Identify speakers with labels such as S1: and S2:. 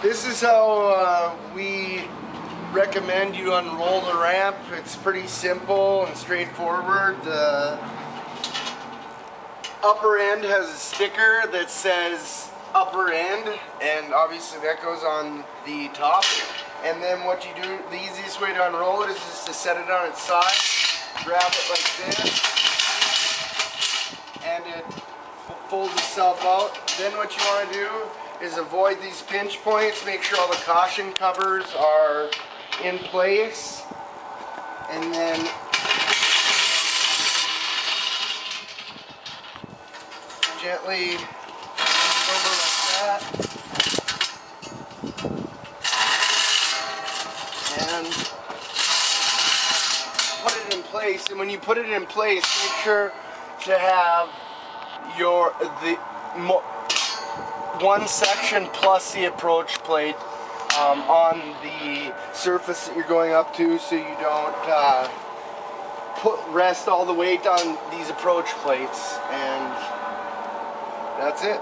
S1: This is how we recommend you unroll the ramp. It's pretty simple and straightforward. The upper end has a sticker that says upper end, and obviously that goes on the top. And then what you do, the easiest way to unroll it is just to set it on its side, grab it like this, and it folds itself out. Then what you want to do is avoid these pinch points, make sure all the caution covers are in place, and then gently over like that, and put it in place. And when you put it in place, make sure to have one section plus the approach plate on the surface that you're going up to, so you don't rest all the weight on these approach plates. And that's it.